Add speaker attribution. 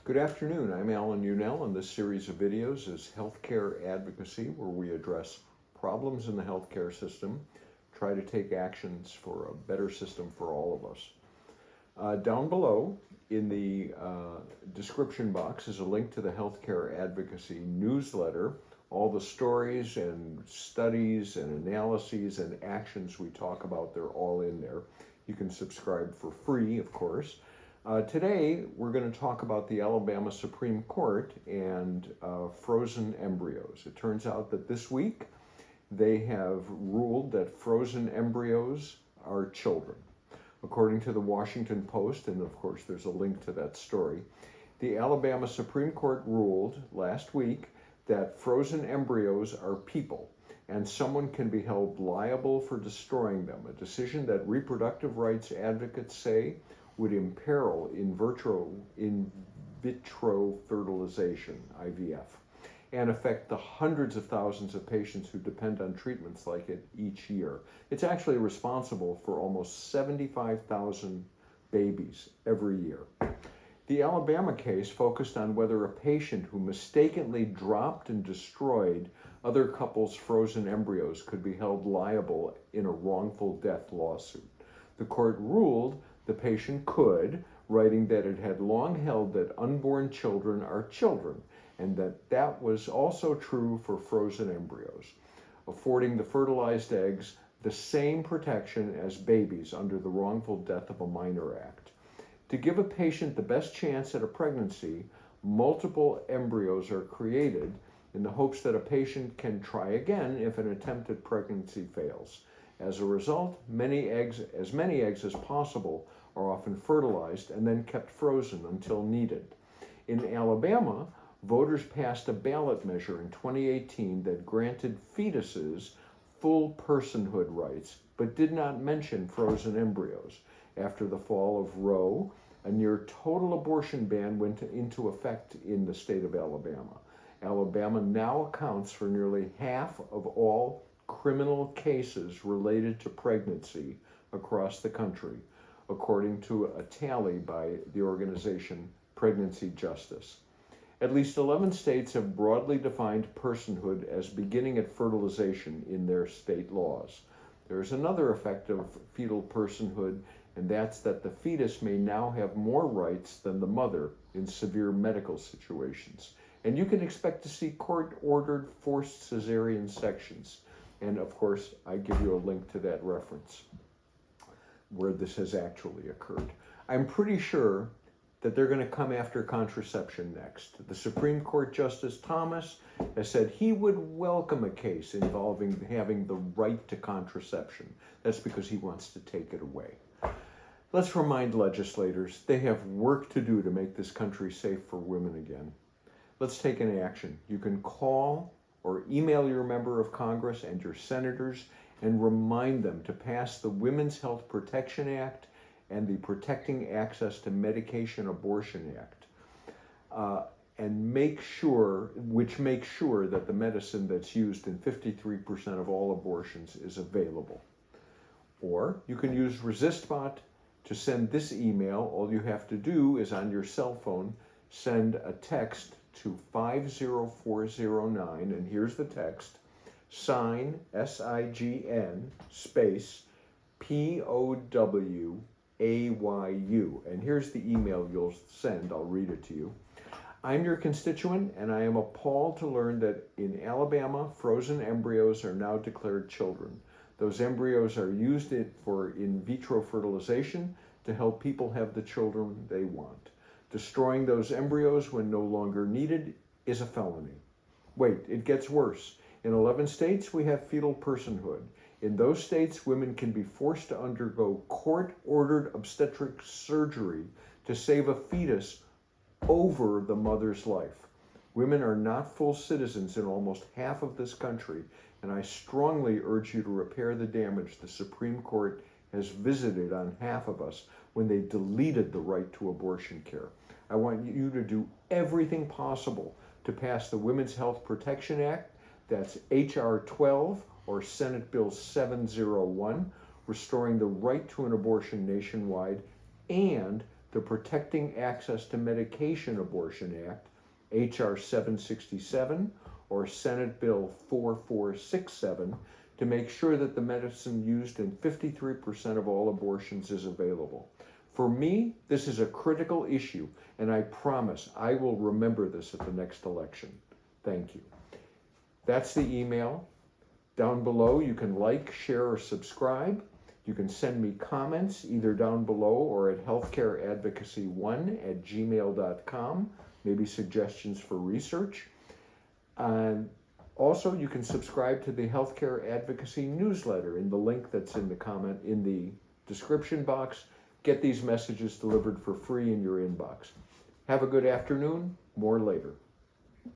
Speaker 1: Good afternoon, I'm Alan Unell, and this series of videos is Healthcare Advocacy, where we address problems in the healthcare system, try to take actions for a better system for all of us. Down below in the description box is a link to the Healthcare Advocacy newsletter. All the stories and studies and analyses and actions we talk about, they're all in there. You can subscribe for free, of course. Today, we're going to talk about the Alabama Supreme Court and frozen embryos. It turns out that this week, they have ruled that frozen embryos are children. According to the Washington Post, and of course there's a link to that story, the Alabama Supreme Court ruled last week that frozen embryos are people, and someone can be held liable for destroying them, a decision that reproductive rights advocates say would imperil in vitro fertilization, IVF, and affect the hundreds of thousands of patients who depend on treatments like it each year. It's actually responsible for almost 75,000 babies every year. The Alabama case focused on whether a patient who mistakenly dropped and destroyed other couples' frozen embryos could be held liable in a wrongful death lawsuit. The court ruled the patient could, writing that it had long held that unborn children are children, and that was also true for frozen embryos, affording the fertilized eggs the same protection as babies under the Wrongful Death of a Minor Act. To give a patient the best chance at a pregnancy, multiple embryos are created in the hopes that a patient can try again if an attempted pregnancy fails. As a result, as many eggs as possible are often fertilized and then kept frozen until needed. In Alabama, voters passed a ballot measure in 2018 that granted fetuses full personhood rights, but did not mention frozen embryos. After the fall of Roe, a near total abortion ban went into effect in the state of Alabama. Alabama now accounts for nearly half of all criminal cases related to pregnancy across the country, according to a tally by the organization Pregnancy Justice. At least 11 states have broadly defined personhood as beginning at fertilization in their state laws. There's another effect of fetal personhood, and that's that the fetus may now have more rights than the mother in severe medical situations. And you can expect to see court-ordered forced cesarean sections. And of course, I give you a link to that reference where this has actually occurred. I'm pretty sure that they're going to come after contraception next. The Supreme Court Justice Thomas has said he would welcome a case involving having the right to contraception. That's because he wants to take it away. Let's remind legislators they have work to do to make this country safe for women again. Let's take an action. You can call or email your member of Congress and your senators and remind them to pass the Women's Health Protection Act and the Protecting Access to Medication Abortion Act, and makes sure that the medicine that's used in 53% of all abortions is available. Or you can use ResistBot to send this email. All you have to do is on your cell phone, send a text to 50409, and here's the text, sign, S-I-G-N, space, P-O-W-A-Y-U, and here's the email you'll send. I'll read it to you. I'm your constituent, and I am appalled to learn that in Alabama, frozen embryos are now declared children. Those embryos are used for in vitro fertilization to help people have the children they want. Destroying those embryos when no longer needed is a felony. Wait, it gets worse. In 11 states, we have fetal personhood. In those states, women can be forced to undergo court-ordered obstetric surgery to save a fetus over the mother's life. Women are not full citizens in almost half of this country, and I strongly urge you to repair the damage the Supreme Court has visited on half of us when they deleted the right to abortion care. I want you to do everything possible to pass the Women's Health Protection Act, that's H.R. 12 or Senate Bill 701, restoring the right to an abortion nationwide, and the Protecting Access to Medication Abortion Act, H.R. 767, or Senate Bill 4467, to make sure that the medicine used in 53% of all abortions is available. For me, this is a critical issue, and I promise I will remember this at the next election. Thank you. That's the email. Down below, you can like, share, or subscribe. You can send me comments either down below or at healthcareadvocacy1@gmail.com, maybe suggestions for research. And also, you can subscribe to the Healthcare Advocacy newsletter in the link that's in the comment in the description box. Get these messages delivered for free in your inbox. Have a good afternoon. More later.